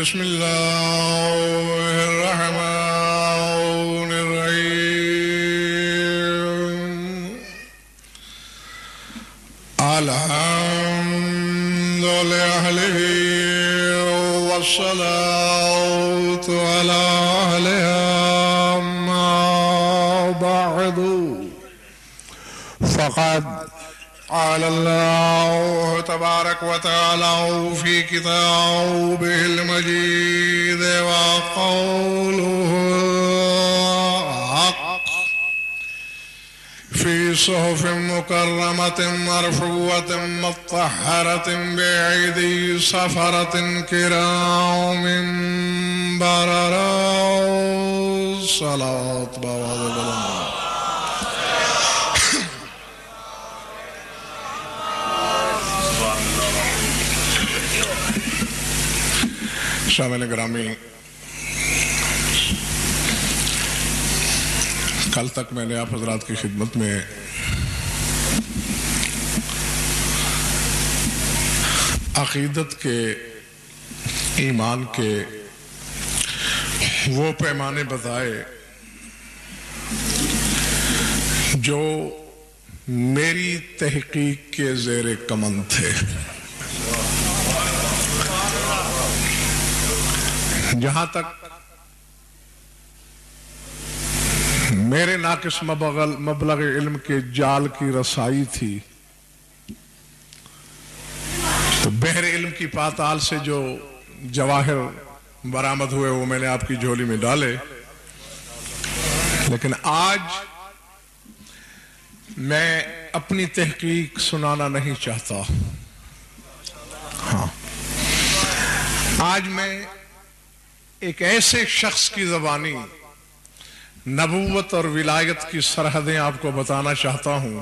بسم الله الرحمن الرحيم الحمد لله والصلاة على أهلها ما بعد فقد قال الله تبارك وتعالى في كتابه المجيد وقوله حق في صحف مكرمة مرفوعة مطهرة بأيدي سفرة كرام بررة صلاة الله. شامل گرامی، کل تک میں نے آپ حضرات کی خدمت میں عقیدت کے، ایمان کے وہ پیمانے بتائے جو میری تحقیق کے زیر کمند تھے. جہاں تک میرے ناقص مبلغ علم کے جال کی رسائی تھی تو بحر علم کی پاتال سے جو جواہر برآمد ہوئے وہ میں نے آپ کی جھولی میں ڈالے. لیکن آج میں اپنی تحقیق سنانا نہیں چاہتا. ہاں، آج میں ایک ایسے شخص کی زبانی نبوت اور ولایت کی سرحدیں آپ کو بتانا چاہتا ہوں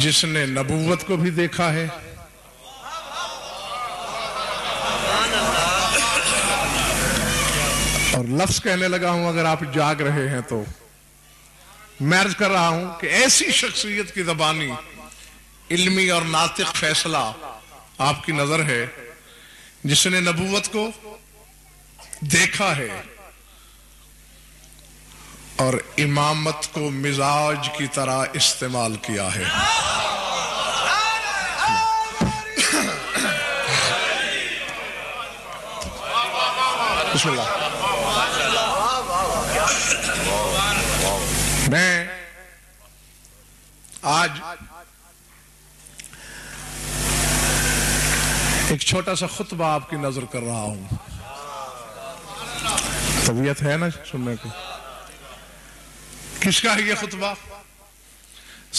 جس نے نبوت کو بھی دیکھا ہے اور لفظ کہنے لگا ہوں اگر آپ جاگ رہے ہیں تو میں عرض کر رہا ہوں کہ ایسی شخصیت کی زبانی علمی اور ناطق فیصلہ آپ کی نظر ہے جس نے نبوت کو دیکھا ہے اور امامت کو مزاج کی طرح استعمال کیا ہے. بسم اللہ. میں آج ایک چھوٹا سا خطبہ آپ کی نظر کر رہا ہوں. طبیعت ہے نا سننے کو؟ کس کا ہے یہ خطبہ؟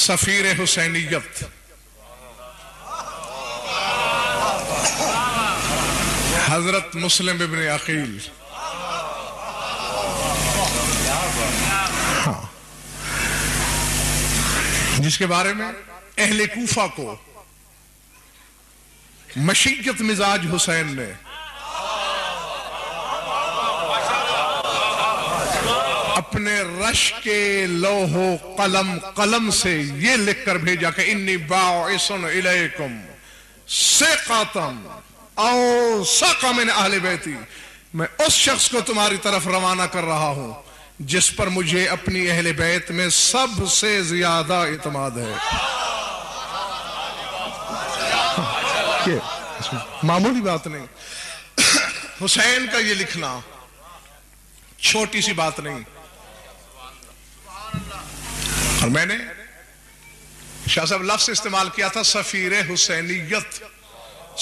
سفیر حسینیت حضرت مسلم ابن عقیل. ہاں، جس کے بارے میں اہل کوفہ کو مشیت مزاج حسین نے اپنے رش کے لوح و قلم سے یہ لکھ کر بھیجا کہ انی باعث الیکم ثقۃ اوثق من اہل بیتی، میں اس شخص کو تمہاری طرف روانہ کر رہا ہوں جس پر مجھے اپنی اہل بیت میں سب سے زیادہ اعتماد ہے. معمولی بات نہیں. حسین کا یہ لکھنا چھوٹی سی بات نہیں. اور میں نے شاہ صاحب لفظ استعمال کیا تھا سفیر حسینیت،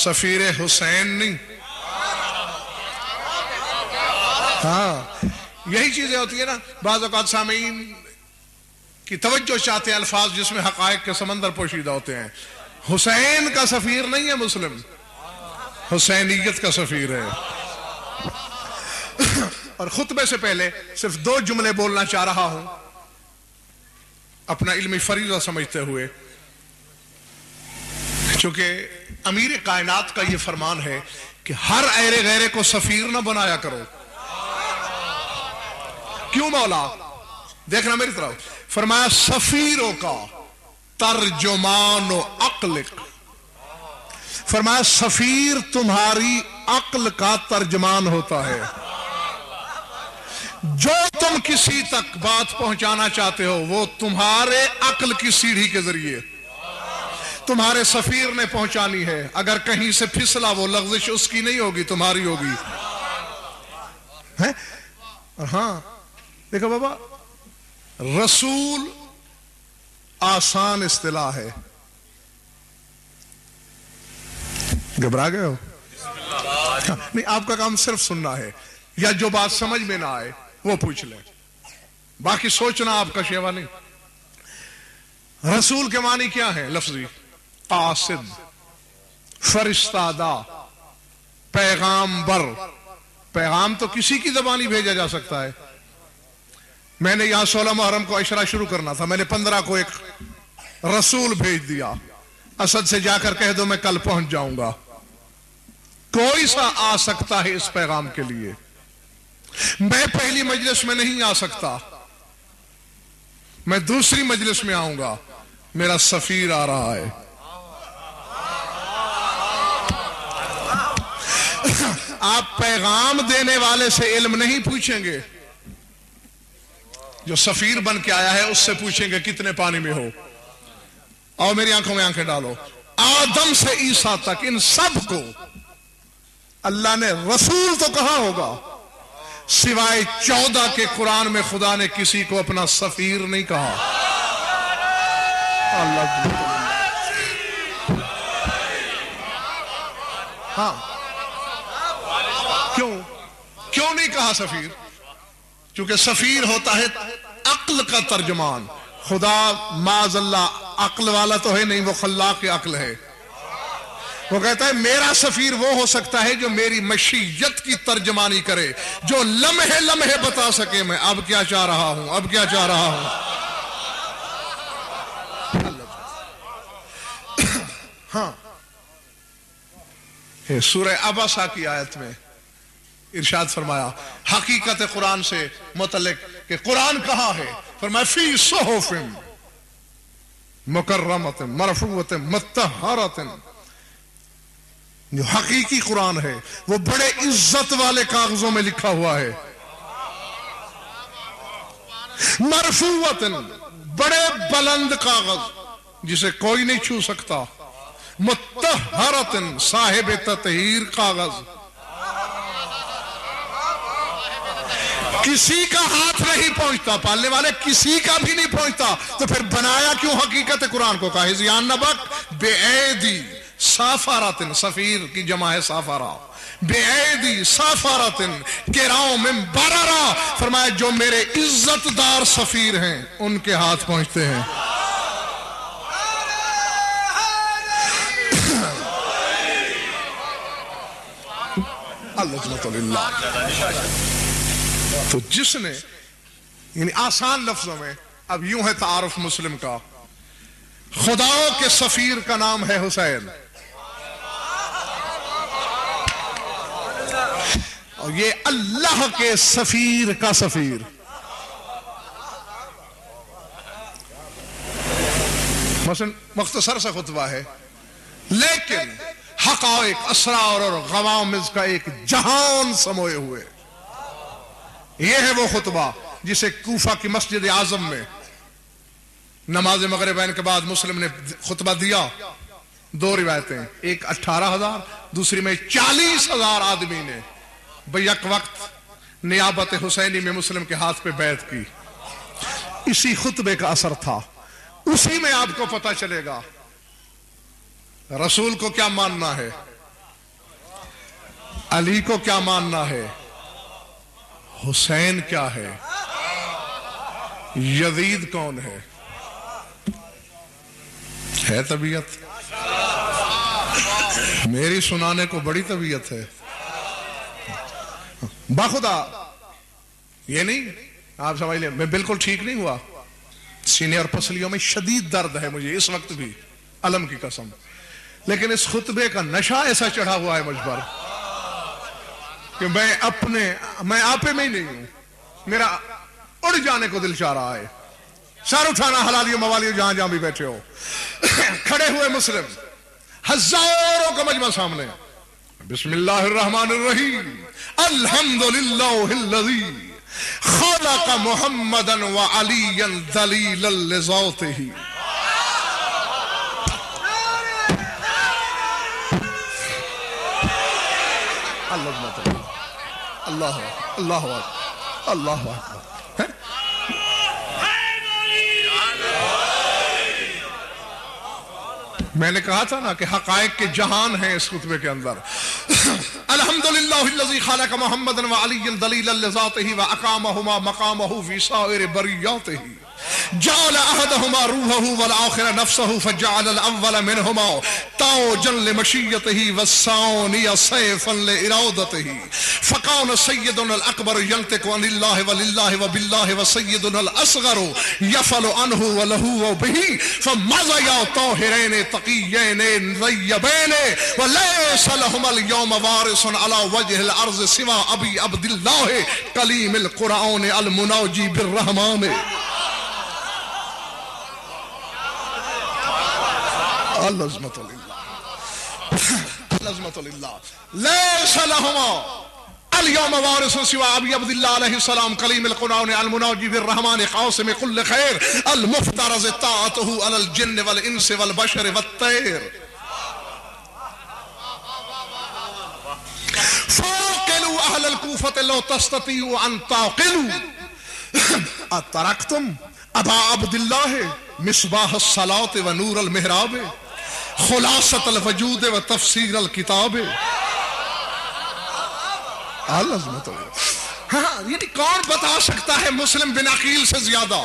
سفیر حسین نہیں. ہاں، یہی چیزیں ہوتی ہیں نا. بعض اوقات سامعین کی توجہ چاہتے ہیں الفاظ جس میں حقائق کے سمندر پوشیدہ ہوتے ہیں. حسین کا سفیر نہیں ہے مسلم، حسینیت کا سفیر ہے. اور خطبے سے پہلے صرف 2 جملے بولنا چاہ رہا ہوں اپنا علمی فریضہ سمجھتے ہوئے، چونکہ امیر کائنات کا یہ فرمان ہے کہ ہر ایرے غیرے کو سفیر نہ بنایا کرو. کیوں مولا؟ دیکھنا میری طرف. فرمایا سفیروں کا ترجمان و عقل. فرمایا سفیر تمہاری عقل کا ترجمان ہوتا ہے. جو تم کسی تک بات پہنچانا چاہتے ہو وہ تمہارے عقل کی سیڑھی کے ذریعے تمہارے سفیر نے پہنچانی ہے. اگر کہیں سے پھسلا وہ لغزش اس کی نہیں ہوگی، تمہاری ہوگی. ہاں دیکھو بابا، رسول آسان اصطلاح ہے. گھبرا گئے ہو؟ نہیں، آپ کا کام صرف سننا ہے، یا جو بات سمجھ میں نہ آئے وہ پوچھ لیں، باقی سوچنا آپ کا شیوا نہیں. رسول کے معنی کیا ہے لفظی؟ قاصد، فرستادہ، پیغام بر. پیغام تو کسی کی زبانی بھیجا جا سکتا ہے. میں نے یہاں 16 محرم کو عشرہ شروع کرنا تھا، میں نے 15 کو ایک رسول بھیج دیا، اسد سے جا کر کہہ دو میں کل پہنچ جاؤں گا. کوئی سا آ سکتا ہے اس پیغام کے لیے. میں پہلی مجلس میں نہیں آ سکتا، میں دوسری مجلس میں آؤں گا، میرا سفیر آ رہا ہے. آپ پیغام دینے والے سے علم نہیں پوچھیں گے، جو سفیر بن کے آیا ہے اس سے پوچھیں گے کتنے پانی میں ہو. اور میری آنکھوں میں آنکھیں ڈالو، آدم سے عیسیٰ تک ان سب کو اللہ نے رسول تو کہا ہوگا، سوائے 14 کے قرآن میں خدا نے کسی کو اپنا سفیر نہیں کہا. اللہ ہاں، کیوں نہیں کہا سفیر؟ چونکہ سفیر ہوتا ہے عقل کا ترجمان. خدا معاذ اللہ عقل والا تو ہے نہیں، وہ خلاق عقل ہے. وہ کہتا ہے میرا سفیر وہ ہو سکتا ہے جو میری مشیت کی ترجمانی کرے، جو لمحے لمحے بتا سکے میں اب کیا چاہ رہا ہوں، اب کیا چاہ رہا ہوں. ہاں، سورہ عبسہ کی آیت میں ارشاد فرمایا حقیقت قرآن سے متعلق کہ قرآن کہاں ہے، فرمایا فی صحف مکرمۃ مرفوعۃ مطہرۃ. جو حقیقی قرآن ہے وہ بڑے عزت والے کاغذوں میں لکھا ہوا ہے. مرفوعۃ، بڑے بلند کاغذ جسے کوئی نہیں چھو سکتا. مطہرۃ، صاحب تطہیر کاغذ، کسی کا ہاتھ نہیں پہنچتا، پالنے والے کسی کا بھی نہیں پہنچتا. تو پھر بنایا کیوں حقیقت قرآن کو؟ کہا حزیان نبک بے ایدی سافارات، سفیر کی جمع ہے سافارہ، بے ایدی سافارات کرام بررہ. فرمایا جو میرے عزت دار سفیر ہیں ان کے ہاتھ پہنچتے ہیں. تو جس نے یعنی آسان لفظوں میں اب یوں ہے تعارف مسلم کا، خدا کے سفیر کا نام ہے حسین، اور یہ اللہ کے سفیر کا سفیر. مثلا مختصر سا خطبہ ہے لیکن حقائق، اسرار اور غوامض کا ایک جہان سموئے ہوئے. یہ ہے وہ خطبہ جسے کوفہ کی مسجد اعظم میں نماز مغربین کے بعد مسلم نے خطبہ دیا. 2 روایتیں، ایک 18,000، دوسری میں 40,000 آدمی نے بیک وقت نیابت حسینی میں مسلم کے ہاتھ پہ بیعت کی. اسی خطبے کا اثر تھا. اسی میں آپ کو پتہ چلے گا رسول کو کیا ماننا ہے، علی کو کیا ماننا ہے، حسین کیا ہے، یزید کون ہے. طبیعت میری سنانے کو بڑی طبیعت ہے باخدا. یہ نہیں آپ سمجھ لیں میں بالکل ٹھیک نہیں ہوا، سینے اور پسلیوں میں شدید درد ہے مجھے اس وقت بھی، علم کی قسم. لیکن اس خطبے کا نشہ ایسا چڑھا ہوا ہے مجھ پر کہ میں آپے میں ہی نہیں ہوں، میرا اڑ جانے کو دل چاہ رہا ہے. سر اٹھانا حلالیوں موالیوں جہاں جہاں بھی بیٹھے ہو. کھڑے ہوئے مسلم، ہزاروں کا مجمع سامنے، بسم اللہ الرحمن الرحیم الحمدللہ الذی خلق محمدا وعلیا دلیلا لذاتہ. اللہ اللہ اللہ اکبر. میں نے کہا تھا نا کہ حقائق کے جہان ہیں اس خطبے کے اندر. الحمدللہ الذی خلق محمدا وعلیا دلیلا لذاتہ واقامہما مقامہ فی سائر بریاتہ جعل احدہما روحہ والآخر نفسہ فجعل الاول منہما تاجا لمشیتہ والثانی سیفا لارادتہ فکان سیدنا الاکبر ینطق عن اللہ وللہ وباللہ وسیدنا الاصغر یفعل عنہ ولہ وبہ فمضیا طاہرین تقیین طیبین ولیس لہما اليوم وارث علی وجہ الارض سوا ابی عبداللہ کلیم القرآن المناجی بالرحمن. العظمت للہ العظمت للہ لیس لہما اليوم وارث سوا ابی عبداللہ علیہ السلام کلیم القرآن المناجی بالرحمن قاسم کل خیر المفترض طاعتہ علی الجن والانس والبشر والطیر. فاقلوا اہل الکوفۃ لو تستطیعوا ان تعقلوا اترکتم ابا عبداللہ مصباح الصلاة و نور المحراب خلاصۃ الوجود و تفسیر الکتاب. ہاں یعنی کون بتا سکتا ہے مسلم بن عقیل سے زیادہ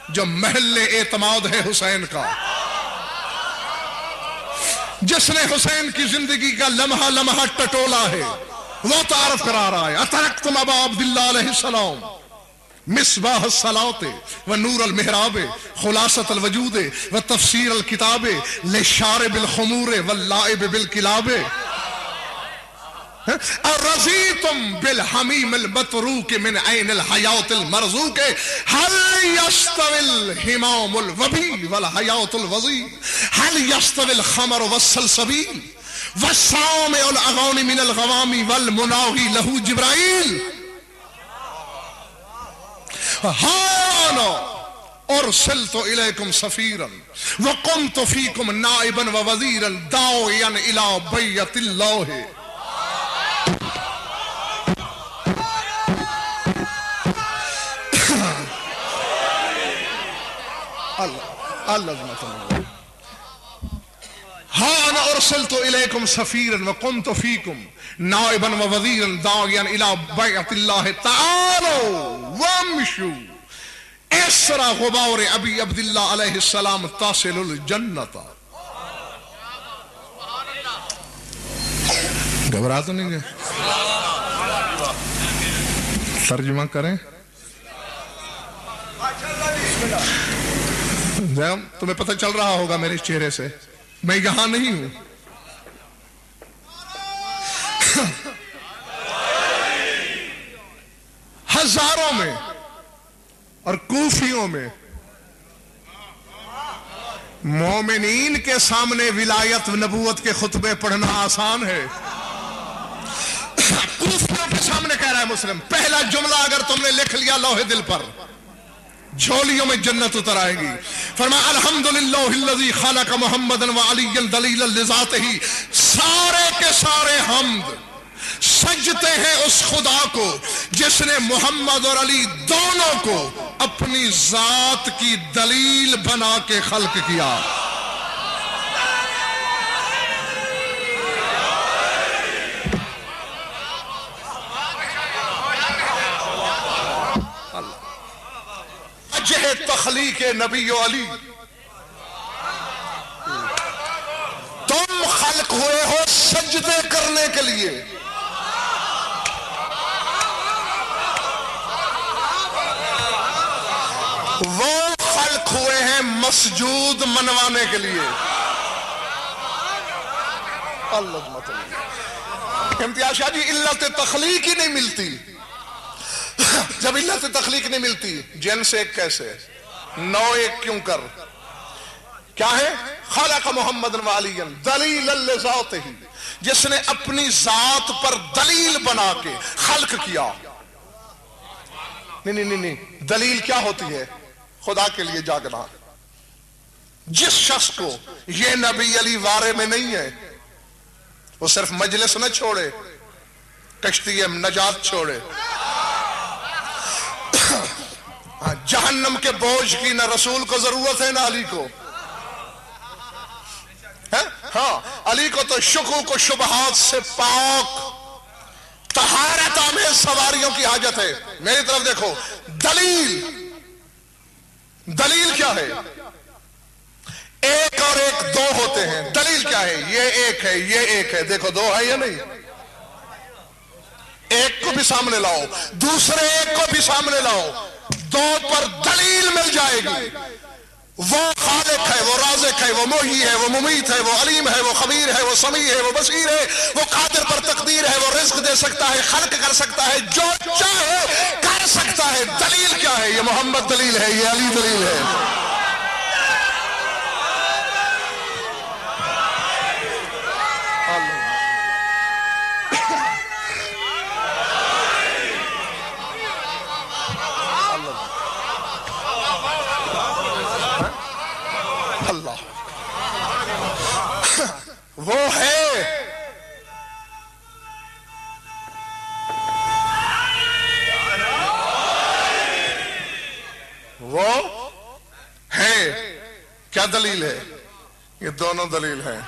جو محل اعتماد ہے حسین کا، جس نے حسین کی زندگی کا لمحہ لمحہ ٹٹولا ہے، وہ تعارف کرا رہا ہے. اترکتم ابا عبداللہ علیہ السلام مصباح الصلاة و نور المحراب خلاصۃ الوجود و تفسیر الکتاب لشارب الخمور واللائب بالکلاب. رضیتم بالحمیم المتروک من عین الحیات المرزوق هل یستوی الحمام الوبی والحیات الوضی هل یستوی الخمر والسلسبیل والسامع الاغانی من الغوام والمناہی له جبرائیل. ہانا ارسلت الیکم سفیرا وقمت فیکم نائبا ووزیرا داعیا الی بیت اللہ. ہانا ارسلت الیکم سفیرا وقمت فیکم نائبا ووزیرا داعیا الی بیت اللہ. تعالوا وامشوا اسرا غبار ابی عبداللہ علیہ السلام تصل الجنت. گھبرا تو نہیں گئے؟ ترجمہ کریں. تمہیں پتہ چل رہا ہوگا میرے چہرے سے میں یہاں نہیں ہوں. ہزاروں میں اور کوفیوں میں مومنین کے سامنے ولایت و نبوت کے خطبے پڑھنا آسان ہے. کوفیوں کے سامنے کہہ رہا ہے مسلم، پہلا جملہ اگر تم نے لکھ لیا لوح دل پر، جھولیوں میں جنت اتر آئے گی. فرمایا الحمدللہ الذی خلق محمدا وعلیا دلیلا لذاتہ. سارے کے سارے حمد سجدتے ہیں اس خدا کو جس نے محمد اور علی دونوں کو اپنی ذات کی دلیل بنا کے خلق کیا. وجہ تخلیق نبی و علی، تم خلق ہوئے ہو سجدے کرنے کے لیے. وہ خلق ہوئے ہیں مسجود منوانے کے لیے. امتیاز شاہ جی علت تخلیق ہی نہیں ملتی. جب علت تخلیق نہیں ملتی، جن سے ایک کیسے، نو ایک کیوں کر. کیا ہے؟ خلق محمد وعلی دلیل لذاتہ، جس نے اپنی ذات پر دلیل بنا کے خلق کیا۔ نہیں، دلیل کیا ہوتی ہے؟ خدا کے لیے جاگنا۔ جس شخص کو یہ نبی علی وارے میں نہیں ہے، وہ صرف مجلس نہ چھوڑے، کشتی نجات چھوڑے۔ جہنم کے بوجھ کی نہ رسول کو ضرورت ہے نہ علی کو۔ ہاں، علی کو تو شکوک و شبہات سے پاک طہارت آمیز سواریوں کی حاجت ہے۔ میری طرف دیکھو، دلیل کیا ہے؟ ایک اور ایک دو ہوتے ہیں، دلیل کیا ہے؟ یہ ایک ہے، یہ ایک ہے، دیکھو دو ہے یا نہیں؟ ایک کو بھی سامنے لاؤ، دوسرے ایک کو بھی سامنے لاؤ، دو پر دلیل مل جائے گی۔ وہ خالق ہے، وہ رازق ہے، وہ محیی ہے، وہ ممیت ہے، وہ علیم ہے، وہ خبیر ہے، وہ سمیع ہے، وہ بصیر ہے، وہ قادر پر تقدیر ہے، وہ رزق دے سکتا ہے، خلق کر سکتا ہے، جو چاہے کر سکتا ہے۔ دلیل کیا ہے؟ یہ محمد دلیل ہے، یہ علی دلیل ہے۔ وہ ہے کیا دلیل ہے؟ یہ دونوں دلیل ہیں۔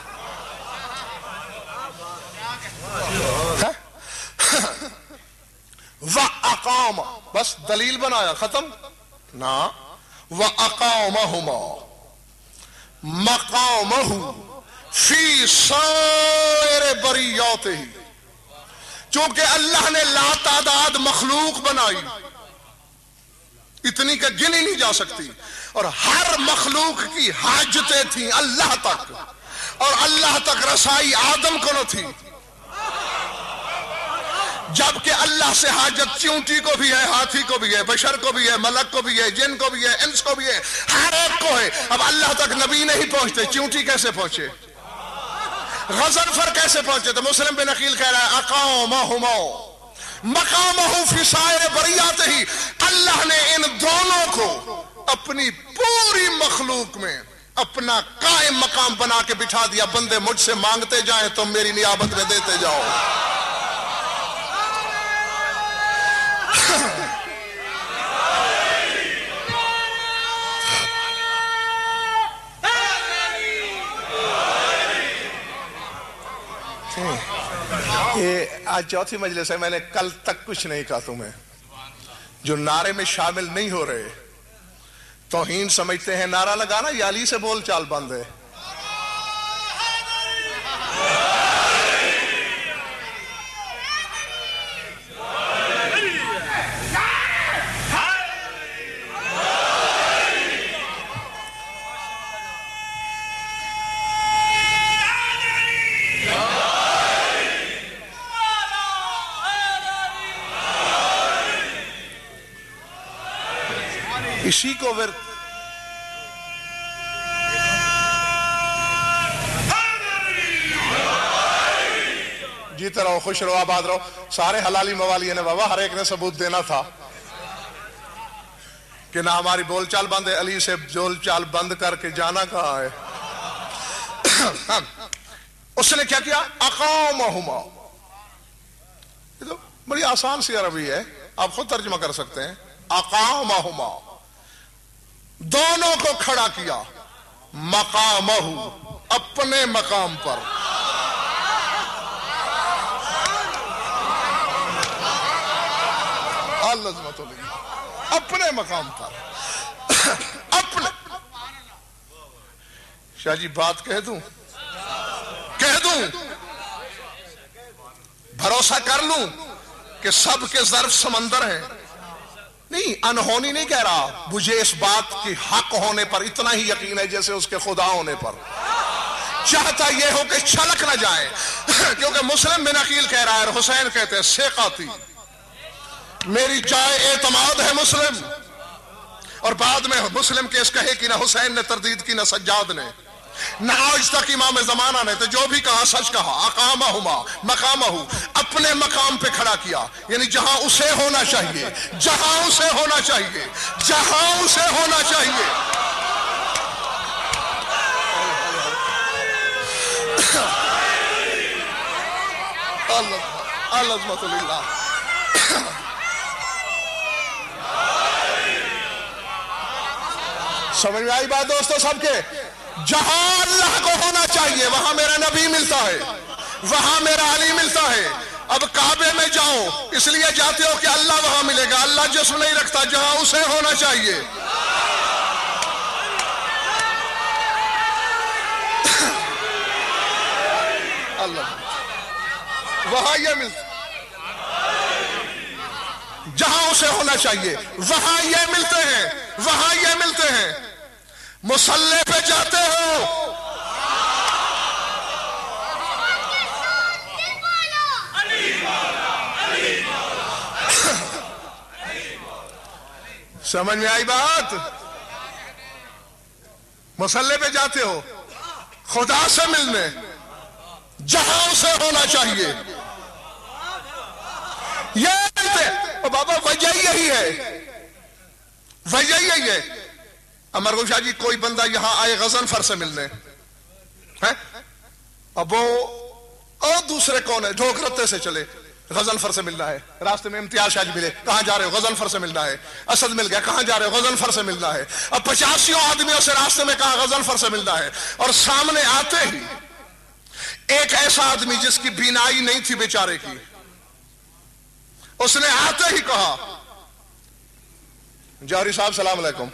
وَأَقَامَ، بس دلیل بنایا، ختم نا۔ وَأَقَامَهُمَا مَقَامَهُ فی سائر بریاتہ، چونکہ اللہ نے لا تعداد مخلوق بنائی، اتنی کہ گنی نہیں جا سکتی، اور ہر مخلوق کی حاجتیں تھیں اللہ تک، اور اللہ تک رسائی آدم کو نہ تھی، جبکہ اللہ سے حاجت چونٹی کو بھی ہے، ہاتھی کو بھی ہے، بشر کو بھی ہے، ملک کو بھی ہے، جن کو بھی ہے، انس کو بھی ہے، ہر ایک کو ہے۔ اب اللہ تک نبی نہیں پہنچتے، چونٹی کیسے پہنچے؟ غضنفر کیسے پہنچے؟ تو مسلم بن عقیل کہہ رہا ہے اقامہما مقامہ فی سائر بریاتہ، اللہ نے ان دونوں کو اپنی پوری مخلوق میں اپنا قائم مقام بنا کے بٹھا دیا۔ بندے مجھ سے مانگتے جائیں تم میری نیابت میں دیتے جاؤ۔ یہ آج چوتھی مجلس ہے، میں نے کل تک کچھ نہیں کہا تمہیں۔ جو نعرے میں شامل نہیں ہو رہے توہین سمجھتے ہیں نعرہ لگانا، یا علی سے بول چال بند ہے؟ اسی کو جیتے رہو، خوش رہو، آباد رہو، سارے حلالی موالی نے بابا، ہر ایک نے ثبوت دینا تھا کہ نہ ہماری بول چال بند ہے، علی سے بول چال بند کر کے جانا کہاں ہے؟ اس نے کیا کیا؟ اقامہما، یہ تو بڑی آسان سی عربی ہے، آپ خود ترجمہ کر سکتے ہیں۔ اقامہما، دونوں کو کھڑا کیا، مقامہ، اپنے مقام پر۔ اپنے مقام پر، اپنے۔ شاہ جی بات کہہ دوں، بھروسہ کر لوں کہ سب کے ظرف سمندر ہیں؟ نہیں، انہونی نہیں کہہ رہا، مجھے اس بات کی حق ہونے پر اتنا ہی یقین ہے جیسے اس کے خدا ہونے پر۔ چاہتا یہ ہو کہ چھلک نہ جائے، کیونکہ مسلم بن عقیل کہہ رہا ہے اور حسین کہتے ہیں ثقتی، میری جائے اعتماد ہے مسلم، اور بعد میں مسلم کیس کہے کہ نہ حسین نے تردید کی نہ سجاد نے، نہ آج تک امام زمانہ نے، تو جو بھی کہا سچ کہا، اقامہما مقامہ، اپنے مقام پہ کھڑا کیا، یعنی جہاں اسے ہونا چاہیے، جہاں اسے ہونا چاہیے، جہاں اسے ہونا چاہیے۔ العظمت للہ۔ سمجھ میں آئی بات دوستو سب کے؟ جہاں اللہ کو ہونا چاہیے وہاں میرا نبی ملتا ہے، وہاں میرا علی ملتا ہے۔ اب کعبے میں جاؤ اس لیے جاتے ہو کہ اللہ وہاں ملے گا، اللہ جسم نہیں رکھتا، جہاں اسے ہونا چاہیے۔ اللہ وہاں یہ ملتا، جہاں اسے ہونا چاہیے وہاں یہ ملتے ہیں، وہاں یہ ملتے ہیں۔ مصلی پہ جاتے ہو، سمجھ میں آئی بات؟ مصلی پہ جاتے ہو خدا سے ملنے، جہاں اسے ہونا چاہیے یہ ملتے۔ اور بابا وجہ یہی ہے، وجہ یہی ہے۔ امر گوشا جی کوئی بندہ یہاں آئے غضنفر سے ملنے، اب وہ اور دوسرے کون ہے ڈھوک رتے سے چلے، غضنفر سے ملنا ہے، راستے میں امتیاز شاہ جی ملے، کہاں جا رہے ہو؟ غضنفر سے ملنا ہے۔ اسد مل گیا، کہاں جا رہے ہو؟ غضنفر سے ملنا ہے۔ اب 85 آدمیوں سے راستے میں کہاں؟ غضنفر سے ملنا ہے۔ اور سامنے آتے ہی ایک ایسا آدمی جس کی بینائی نہیں تھی بیچارے کی، اس نے آتے ہی کہا جوہری صاحب سلام علیکم۔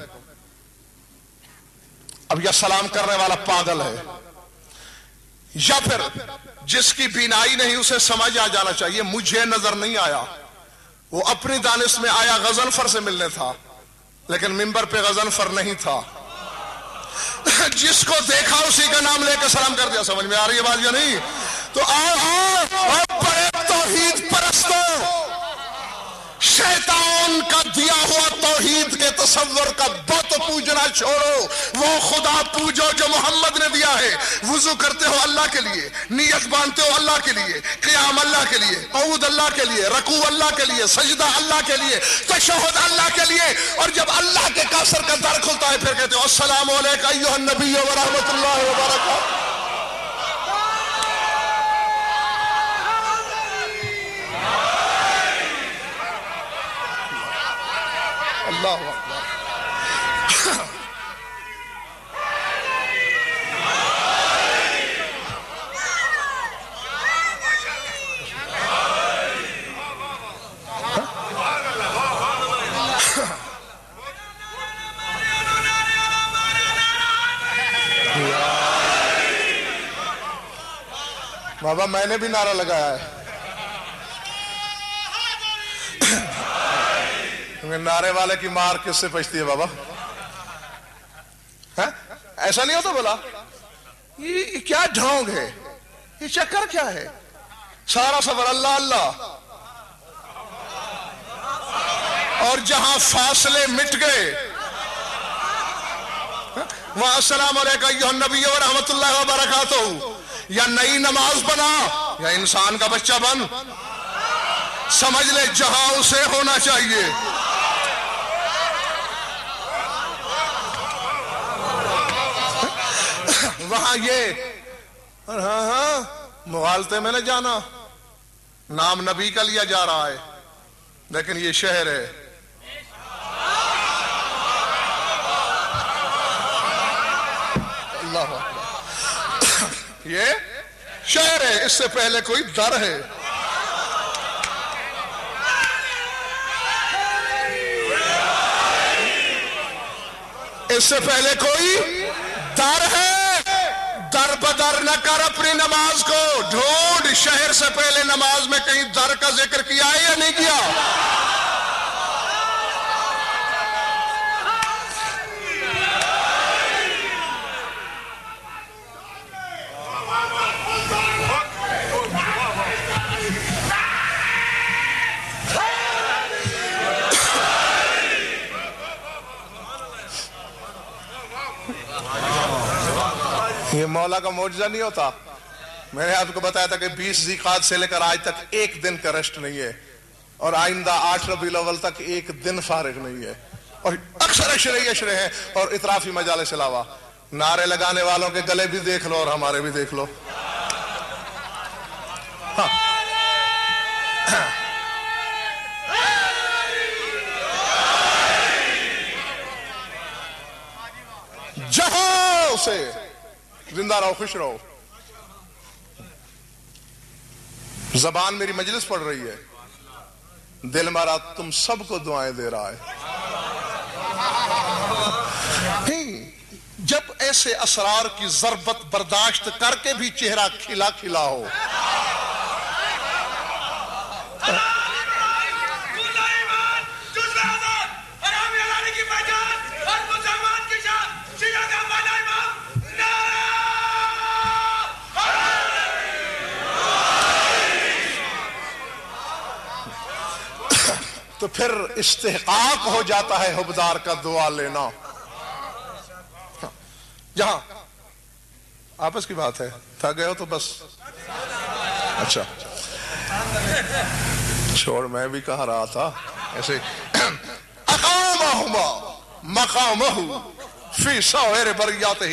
اب یہ سلام کرنے والا پاگل ہے، یا پھر جس کی بینائی نہیں اسے سمجھ آ جانا چاہیے مجھے نظر نہیں آیا، وہ اپنی دانش میں آیا غضنفر سے ملنے تھا، لیکن منبر پہ غضنفر نہیں تھا، جس کو دیکھا اسی کا نام لے کے سلام کر دیا۔ سمجھ میں آ رہی ہے بات یا نہیں؟ تو آؤ بڑے توحید پرستوں، شیطان کا دیا ہوا توحید کے تصور کا بت پوجنا چھوڑو، وہ خدا پوجو جو محمد نے دیا ہے۔ وضو کرتے ہو اللہ کے لیے، نیت باندھتے ہو اللہ کے لیے، قیام اللہ کے لیے، قعود اللہ کے لیے، رکوع اللہ کے لیے، سجدہ اللہ کے لیے، تشہد اللہ کے لیے، اور جب اللہ کے کافر کا در کھلتا ہے پھر کہتے ہو السلام علیکم ایھا النبی ورحمۃ اللہ وبرکاتہ۔ اللہ اکبر۔ بابا میں نے بھی نعرہ لگایا ہے، نعرے والے کی مار کس سے پچتی ہے بابا؟ ایسا نہیں ہوتا بولا یہ کیا ڈھونگ ہے، یہ چکر کیا ہے؟ سارا سفر اللہ اللہ، اور جہاں فاصلے مٹ گئے وہاں السلام علیکم ایھا النبی ورحمۃ اللہ وبرکاتہ، یا نئی نماز بنا یا انسان کا بچہ بن، سمجھ لے جہاں اسے ہونا چاہیے۔ وہاں یہ ہاں مغالطے میں نہ جانا، نام نبی کا لیا جا رہا ہے لیکن یہ شہر ہے۔ اللہ اکبر، یہ شہر ہے، اس سے پہلے کوئی در ہے۔ اس سے پہلے کوئی در ہے، در بدر نہ کر اپنی نماز کو، ڈھونڈ شہر سے پہلے نماز میں کہیں در کا ذکر کیا ہے یا نہیں کیا؟ مولا کا معجزہ نہیں ہوتا؟ میں نے آپ کو بتایا تھا کہ 20 ذی-قعدہ سے لے کر آج تک ایک دن کا ریسٹ نہیں ہے، اور آئندہ 8 ربیع الاول تک ایک دن فارغ نہیں ہے، اور اکثر اشرے ہیں اور اطرافی مجالس علاوہ۔ نعرے لگانے والوں کے گلے بھی دیکھ لو اور ہمارے بھی دیکھ لو۔ جہاں سے زندہ رہو، خوش رہو۔ زبان میری مجلس پڑھ رہی ہے، دل ہمارا تم سب کو دعائیں دے رہا ہے۔ جب ایسے اسرار کی ضربت برداشت کر کے بھی چہرہ کھلا کھلا ہو، تو پھر استحقاق ہو جاتا ہے حبدار کا دعا لینا۔ جہاں آپس کی بات ہے، تھک گئے ہو تو بس اچھا چھوڑ، میں بھی کہہ رہا تھا ایسے۔ اقامہما مقامہ فی سائر بریاتہ،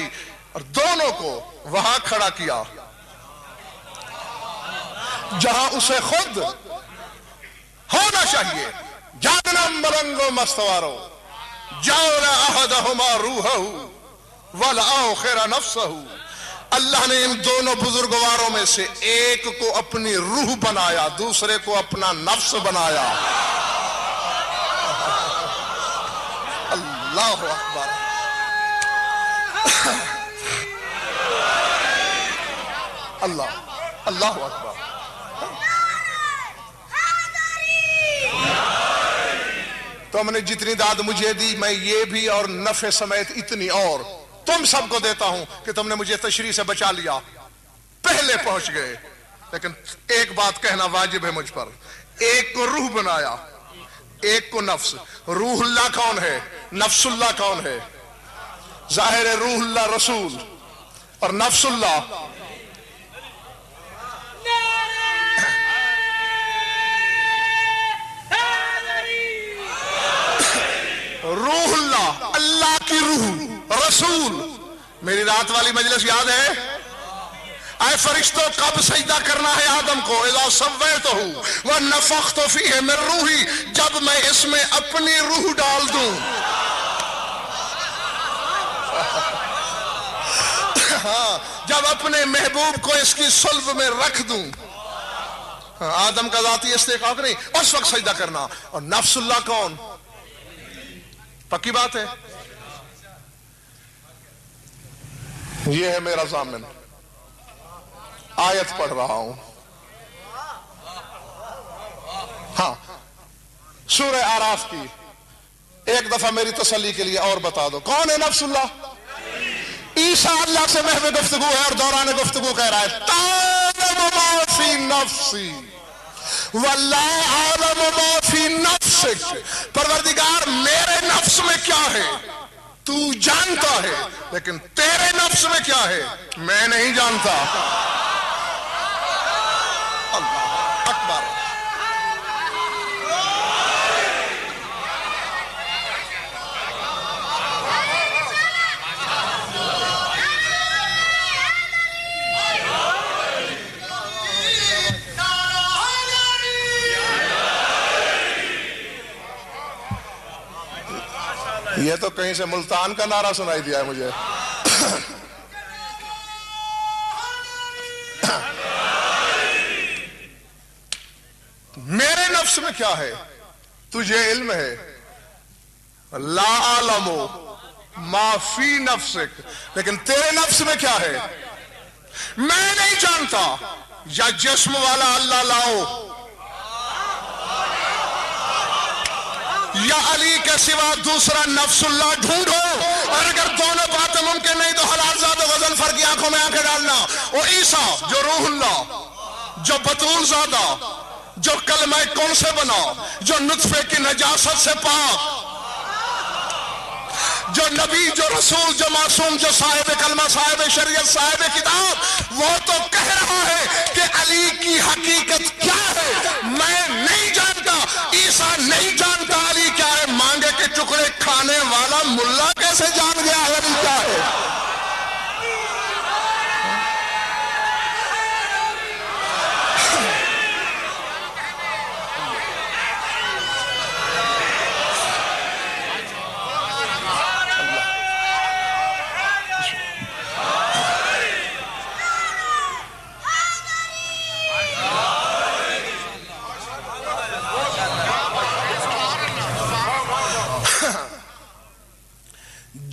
اور دونوں کو وہاں کھڑا کیا جہاں اسے خود ہونا چاہیے۔ جانم ملنگو مستوارو جاؤ احدہما روحہ والآخر نفسہ۔ اللہ نے ان دونوں بزرگواروں میں سے ایک کو اپنی روح بنایا، دوسرے کو اپنا نفس بنایا۔ اللہ اکبر۔ اللہ اکبر۔ تم نے جتنی داد مجھے دی، میں یہ بھی اور نفع سمیت اتنی اور تم سب کو دیتا ہوں کہ تم نے مجھے تشریح سے بچا لیا، پہلے پہنچ گئے۔ لیکن ایک بات کہنا واجب ہے مجھ پر، ایک کو روح بنایا، ایک کو نفس۔ روح اللہ کون ہے؟ نفس اللہ کون ہے؟ ظاہر ہے روح اللہ رسول، اور نفس اللہ روح اللہ، اللہ کی روح، رسول۔ میری رات والی مجلس یاد ہے؟ اے فرشتوں، کب سجدہ کرنا ہے آدم کو؟ اذا سویتہ ونفخت فیہ من روحی، جب میں اس میں اپنی روح ڈال دوں۔ جب اپنے محبوب کو اس کی صلب میں رکھ دوں۔ آدم کا ذاتی استحقاق نہیں، اس وقت سجدہ کرنا۔ اور نفس اللہ کون؟ پکی بات ہے، یہ ہے میرا ضامن۔ آیت پڑھ رہا ہوں، ہاں سورہ اعراف کی، ایک دفعہ میری تسلی کے لیے اور بتا دو کون ہے نفس اللہ؟ عیسیٰ اللہ سے محو گفتگو ہے اور دوران گفتگو کہہ رہا ہے تعلم ما فی نفسی واللہ عالم ما فی نفسک۔ پروردگار میرے نفس میں کیا ہے تو جانتا ہے، لیکن تیرے نفس میں کیا ہے میں نہیں جانتا۔ اللہ اکبر۔ یہ تو کہیں سے ملتان کا نعرہ سنائی دیا ہے مجھے۔ میرے نفس میں کیا ہے تجھے علم ہے، لا اعلم ما فی نفسک، لیکن تیرے نفس میں کیا ہے میں نہیں جانتا۔ یا جسم والا اللہ لاؤ یا علی کے سوا دوسرا نفس اللہ ڈھونڈو، اور اگر دونوں باتیں ممکن نہیں تو حلال زاد و غزل فر کی آنکھوں میں آنکھیں ڈالنا۔ وہ عیسیٰ جو روح اللہ، جو بطول زادہ، جو کلمہ کون سے بنا، جو نطفے کی نجاست سے پاک، جو نبی، جو رسول، جو معصوم، جو صاحب کلمہ، صاحب شریعت، صاحب کتاب، وہ تو کہہ رہا ہے کہ علی کی حقیقت کیا ہے میں نہیں جانتا، عیسیٰ نہیں جانتا علی کیا ہے۔ مانگے کے ٹکڑے کھانے والا ملا کیسے جان گیا علی کیا ہے؟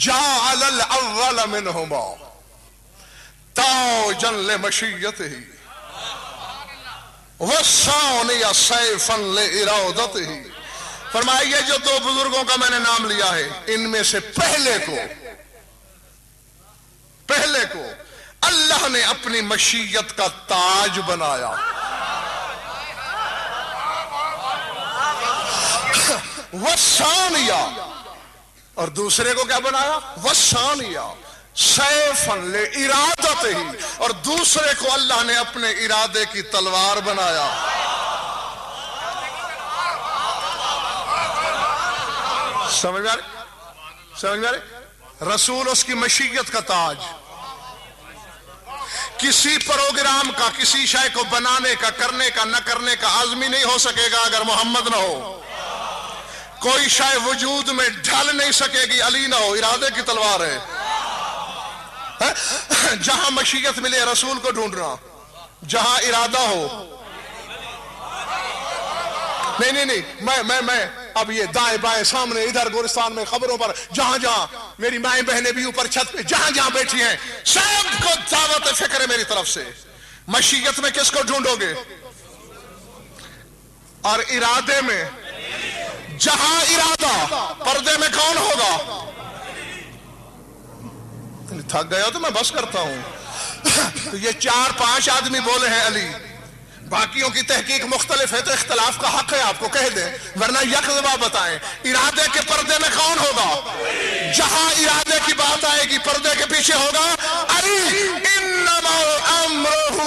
جعل الاول منہما تاجا لمشیته والثانی سیفا لارادته۔ فرمایا یہ جو دو بزرگوں کا میں نے نام لیا ہے، ان میں سے پہلے کو اللہ نے اپنی مشیت کا تاج بنایا، والثانیہ، اور دوسرے کو کیا بنایا؟ والثانیہ سیفا لارادته، اور دوسرے کو اللہ نے اپنے ارادے کی تلوار بنایا۔ سمجھ میں آ رہے؟ رسول اس کی مشیت کا تاج، کسی پروگرام کا، کسی شے کو بنانے کا، کرنے کا، نہ کرنے کا عازمی نہیں ہو سکے گا اگر محمد نہ ہو۔ کوئی شے وجود میں ڈھل نہیں سکے گی علی نہ ہو، ارادے کی تلوار ہے۔ جہاں مشیت ملے رسول کو ڈھونڈنا، جہاں ارادہ ہو۔ نہیں میں اب یہ دائیں بائیں سامنے ادھر گورستان میں خبروں پر جہاں جہاں میری مائیں بہنیں بھی اوپر چھت پہ جہاں جہاں بیٹھی ہیں، سب کو دعوت فکر ہے میری طرف سے۔ مشیت میں کس کو ڈھونڈو گے؟ اور ارادے میں، جہاں ارادہ، پردے میں کون ہوگا؟ تھک گیا تو میں بس کرتا ہوں۔ تو یہ 4-5 آدمی بولے ہیں علی، باقیوں کی تحقیق مختلف ہے تو اختلاف کا حق ہے، آپ کو کہہ دیں، ورنہ یک جواب بتائیں ارادے کے پردے میں کون ہوگا؟ جہاں ارادے کی بات آئے گی پردے کے پیچھے ہوگا علی۔ انما امرہ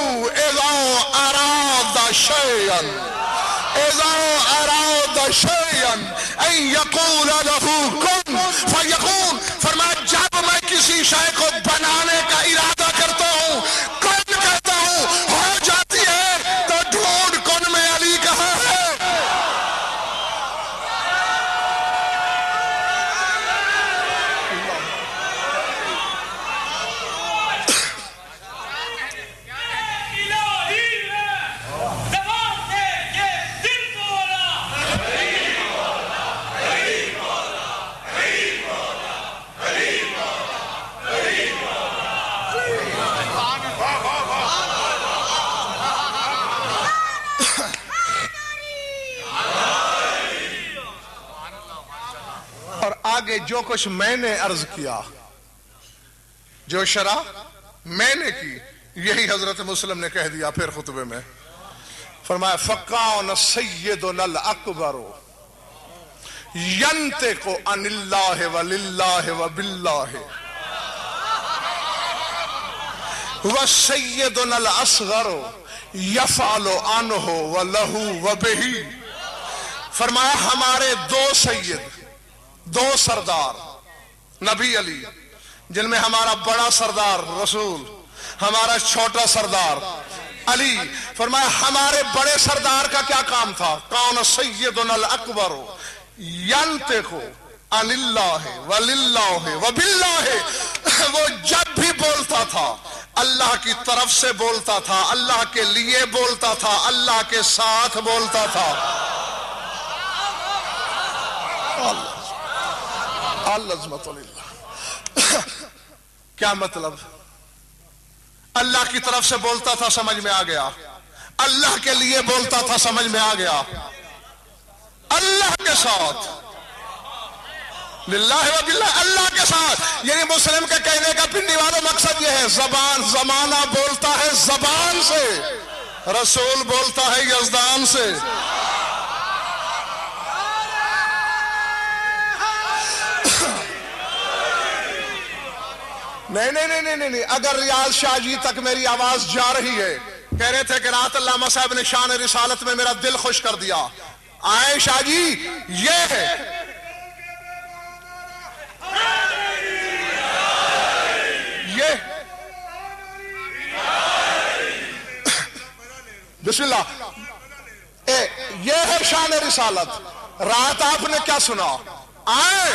اذا اراد شیئا، اذا اراد شیئا ان یقول له کن فیکون۔ فرمایا جب میں کسی شے کو بنانے کا ارادہ کرتا ہوں، کن کہتا ہوں، ہو جاتی ہے۔ تو ڈھونڈ کن میں علی کہاں ہے؟ آگے جو کچھ میں نے عرض کیا، جو شرح میں نے کی، یہی حضرت مسلم نے کہہ دیا پھر خطبے میں۔ فرمایا فَقَانَ سَيِّدُنَا الْأَكْبَرُ يَنْتِقُ عَنِ اللَّهِ وَلِلَّهِ وَبِاللَّهِ وَسَيِّدُنَا الْأَصْغَرُ يَفْعَلُ عَنْهُ وَلَهُ وَبِهِ۔ فرمایا ہمارے دو سید، دو سردار نبی علی، جن میں ہمارا بڑا سردار رسول، ہمارا چھوٹا سردار علی۔ فرمایا ہمارے بڑے سردار کا کیا کام تھا؟ کون سیدنا الاکبر ینطق عن اللہ وللہ وباللہ۔ وہ جب بھی بولتا تھا اللہ کی طرف سے بولتا تھا، اللہ کے لیے بولتا تھا، اللہ کے ساتھ بولتا تھا۔ العظمت للہ۔ کیا مطلب؟ اللہ کی طرف سے بولتا تھا، سمجھ میں آ گیا۔ اللہ کے لیے بولتا تھا، سمجھ میں آ گیا۔ اللہ کے ساتھ، للہ و باللہ، اللہ کے ساتھ۔ یعنی مسلم کے کہنے کا پنڈی والوں مقصد یہ ہے، زبان، زمانہ بولتا ہے زبان سے، رسول بولتا ہے یزدان سے۔ نہیں، اگر ریاض شاہ جی تک میری آواز جا رہی ہے، کہہ رہے تھے کہ رات علامہ صاحب نے شان رسالت میں میرا دل خوش کر دیا. آئے شاہ جی، یہ ہے یہ بسم اللہ، یہ ہے شان رسالت. رات آپ نے کیا سنا؟ آئے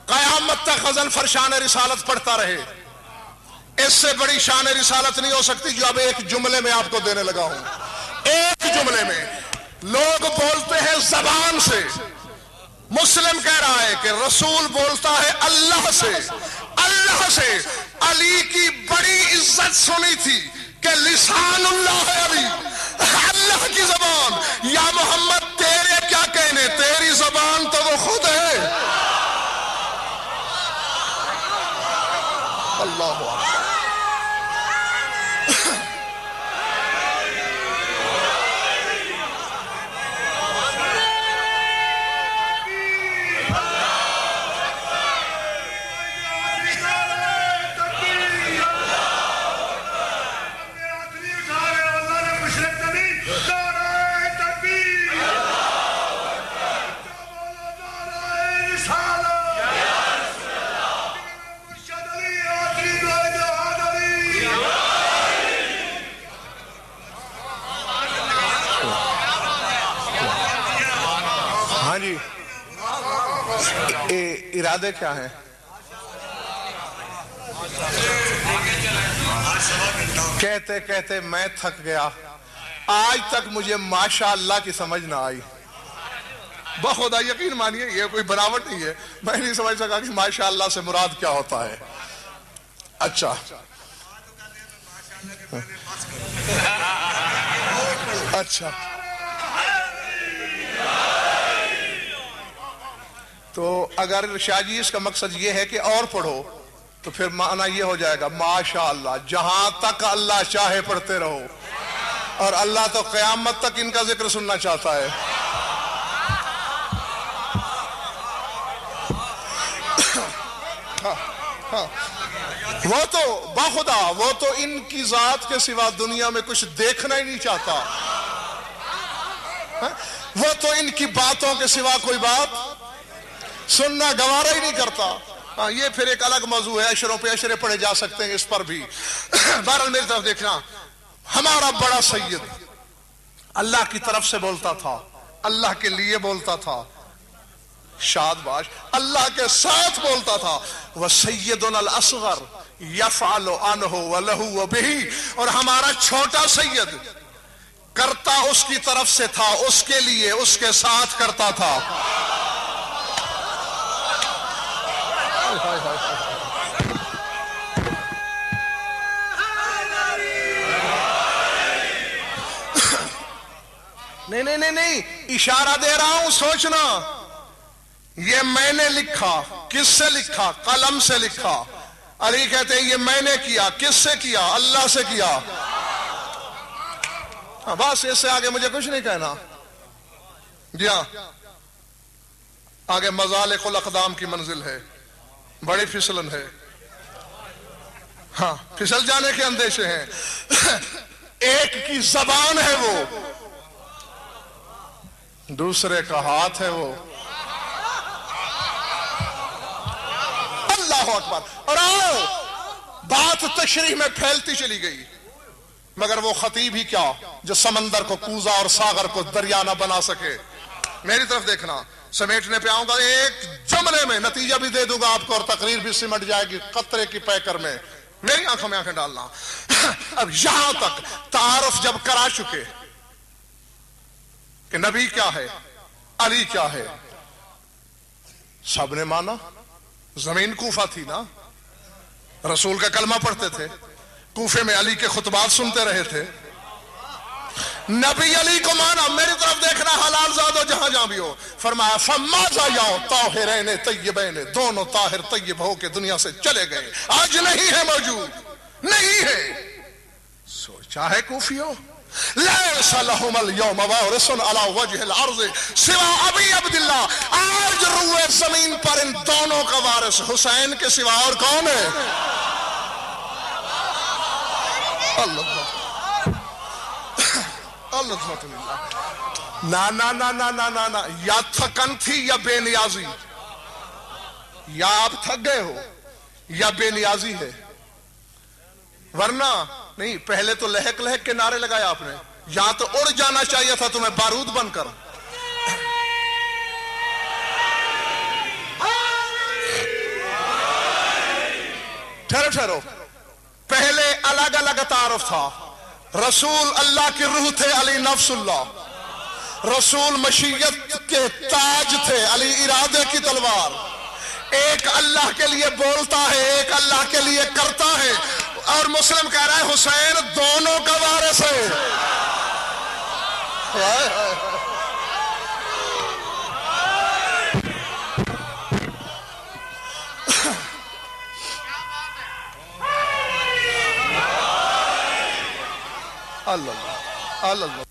قیامت تک غزل فرشان رسالت پڑھتا رہے. اس سے بڑی شان رسالت نہیں ہو سکتی جو اب ایک جملے میں آپ کو دینے لگا ہوں. ایک جملے میں لوگ بولتے ہیں زبان سے. مسلم کہہ رہا ہے کہ رسول بولتا ہے اللہ سے. اللہ سے علی کی بڑی عزت سنی تھی کہ لسان اللہ ہے علی، اللہ کی زبان. یا محمد تیرے کیا کہنے، تیری زبان تو وہ خود ہے. اللہ ارادے کیا ہیں؟ کہتے کہتے میں تھک گیا. آج تک مجھے ماشاء اللہ کی سمجھ نہ آئی. بخدا یقین مانیے یہ کوئی بناوٹ نہیں ہے، میں نہیں سمجھ سکا کہ ماشاء اللہ سے مراد کیا ہوتا ہے. اچھا اچھا، تو اگر شاہ جی اس کا مقصد یہ ہے کہ اور پڑھو تو پھر معنی یہ ہو جائے گا ماشاء اللہ جہاں تک اللہ چاہے پڑھتے رہو، اور اللہ تو قیامت تک ان کا ذکر سننا چاہتا ہے. وہ تو باخدا وہ تو ان کی ذات کے سوا دنیا میں کچھ دیکھنا ہی نہیں چاہتا. وہ تو ان کی باتوں کے سوا کوئی بات سننا گوارا ہی نہیں کرتا. یہ پھر ایک الگ موضوع ہے، اشروں پہ اشرے پڑھے جا سکتے ہیں اس پر بھی. بہرحال میری طرف دیکھنا، ہمارا بڑا سید اللہ کی طرف سے بولتا تھا، اللہ کے لیے بولتا تھا. شاد باش اللہ کے ساتھ بولتا تھا. وَسَيِّدُنَا الْأَصْغَرُ يَفْعَلُ عَنْهُ وَلَهُ وَبِهِ، اور ہمارا چھوٹا سید کرتا اس کی طرف سے تھا، اس کے لیے اس کے ساتھ کرتا تھا. نہیں اشارہ دے رہا ہوں، سوچنا. یہ میں نے لکھا، کس سے لکھا؟ قلم سے لکھا. علی کہتے ہیں یہ میں نے کیا، کس سے کیا؟ اللہ سے کیا. بس اس سے آگے مجھے کچھ نہیں کہنا. جی ہاں، آگے مزالق الاقدام کی منزل ہے، بڑی پھسلن ہے. ہاں، پھسل جانے کے اندیشے ہیں. ایک کی زبان ہے وہ، دوسرے کا ہاتھ ہے وہ. اللہ اکبر. اور آؤ، بات تشریح میں پھیلتی چلی گئی، مگر وہ خطیب ہی کیا جو سمندر کو کوزہ اور ساغر کو دریا نہ بنا سکے. میری طرف دیکھنا، سمیٹنے پہ آؤں گا ایک جملے میں، نتیجہ بھی دے دوں گا آپ کو اور تقریر بھی سمٹ جائے گی قطرے کی پیکر میں. میری آنکھوں میں آنکھیں ڈالنا. اب یہاں تک تعارف جب کرا چکے کہ نبی کیا ہے، علی کیا ہے، سب نے مانا. زمین کوفہ تھی نا، رسول کا کلمہ پڑھتے تھے، کوفے میں علی کے خطبات سنتے رہے تھے. نبی علی کو مانا. میری طرف دیکھنا، حلال زادو جہاں جہاں بھی ہو. فرمایا فمازا یاؤ طاہرین طیبین، دونوں طاہر طیب ہو کے دنیا سے چلے گئے، آج نہیں ہے موجود، نہیں ہے. سوچا ہے کوفیوں، لیس لہم اليوم وارث علی وجہ الارض سوا ابی عبداللہ. آج روئے زمین پر ان دونوں کا وارث حسین کے سوا اور کون ہے؟ نا نا نا نا نا نا نا، یا تھکن تھی یا بے نیازی، یا آپ تھک گئے ہو یا بے نیازی ہے، ورنہ نہیں پہلے تو لہک لہک کے نعرے لگائے آپ نے، یا تو اڑ جانا چاہیے تھا تمہیں بارود بن کر. ٹھہرو، پہلے الگ الگ تعارف تھا. رسول اللہ کی روح تھے، علی نفس اللہ. رسول مشیت کے تاج تھے، علی ارادے کی تلوار. ایک اللہ کے لیے بولتا ہے، ایک اللہ کے لیے کرتا ہے. اور مسلم کہہ رہا ہے حسین دونوں کا وارث ہے. اللہ اللہ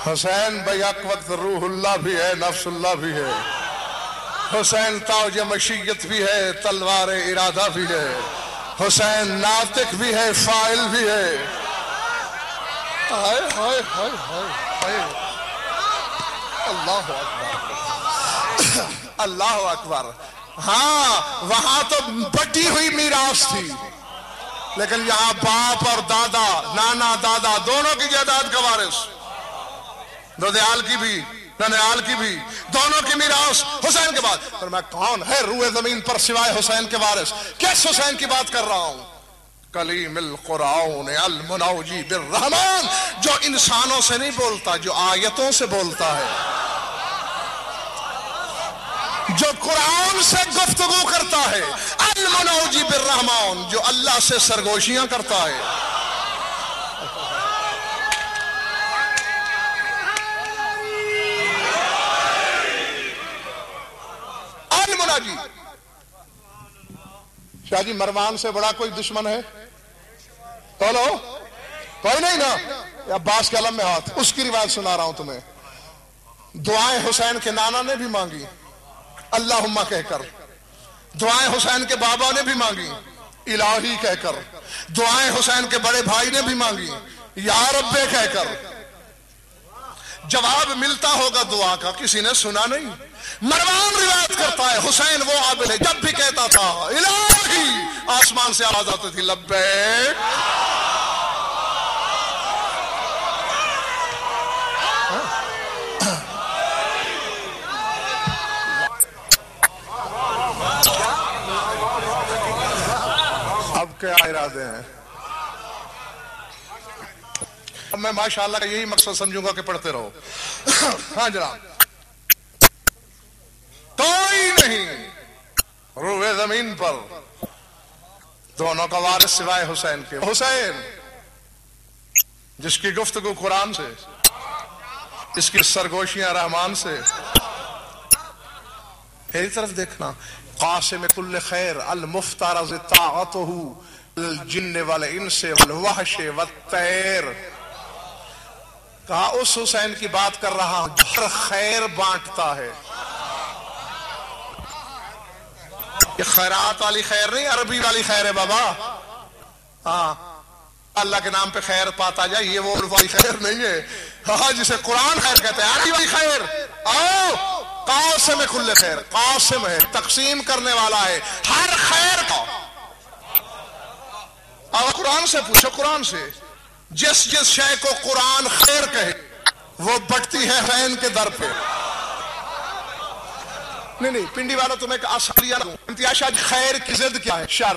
حسین بیک وقت روح اللہ بھی ہے، نفس اللہ بھی ہے. حسین تاج مشیت بھی ہے، تلوار ارادہ بھی ہے. حسین ناطق بھی ہے، فاعل بھی ہے. اللہ اکبر، اللہ اکبر. ہاں وہاں تو بٹی ہوئی میراث تھی، لیکن یہاں باپ اور دادا، نانا دادا دونوں کی جائیداد کا وارث. دودیال کی بھی ننیال کی بھی، دونوں کی میراث حسین کے بعد. پر میں کون ہے روئے زمین پر سوائے حسین کے وارث؟ کس حسین کی بات کر رہا ہوں؟ کلیم القرآن المناوجی بالرحمان، جو انسانوں سے نہیں بولتا، جو آیتوں سے بولتا ہے، جو قرآن سے گفتگو کرتا ہے. المناوجی بالرحمان، جو اللہ سے سرگوشیاں کرتا ہے. جی شاہ جی مروان سے بڑا کوئی دشمن ہے؟ بولو کوئی نہیں نا. عباس کے علم میں ہاتھ. اس کی روایت سنا رہا ہوں تمہیں. دعائیں حسین کے نانا نے بھی مانگی اللہم کہہ کر، دعائیں حسین کے بابا نے بھی مانگی الہی کہہ کر، دعائیں حسین کے بڑے بھائی نے بھی مانگی یا رب کہہ کر. جواب ملتا ہوگا دعا کا، کسی نے سنا نہیں. مروان روایت کرتا ہے حسین وہ عابد ہے جب بھی کہتا تھا الہی، آسمان سے آواز آتی تھی لبیک. اب کیا ارادے ہیں؟ اب میں ماشاءاللہ کا یہی مقصد سمجھوں گا کہ پڑھتے رہو. ہاں جناب، کوئی نہیں روئے زمین پر دونوں کا وارث سوائے حسین کے. حسین جس کی گفتگو قرآن سے، اس کی سرگوشیاں رحمان سے. میری طرف دیکھنا. قاسم کل خیر المفترض طاعتہ الجن والانس والوحش والطیر. کہا اس حسین کی بات کر رہا ہوں جو ہر خیر بانٹتا ہے. یہ خیرات والی خیر نہیں، عربی والی خیر ہے بابا. ہاں اللہ کے نام پہ خیر پاتا جائے، یہ وہ والی خیر نہیں ہے. ہاں جسے قرآن خیر کہتے ہیں، عربی والی خیر. آؤ قاسم کل خیر، قاسم ہے تقسیم کرنے والا ہے ہر خیر کا. اب قرآن سے پوچھو، قرآن سے جس جس شے کو قرآن خیر کہے وہ بٹتی ہے حسین کے در پہ. نہیں پنڈی والا تمہیں ایک آسان امتیاز. خیر کی ضد کیا ہے؟ شر.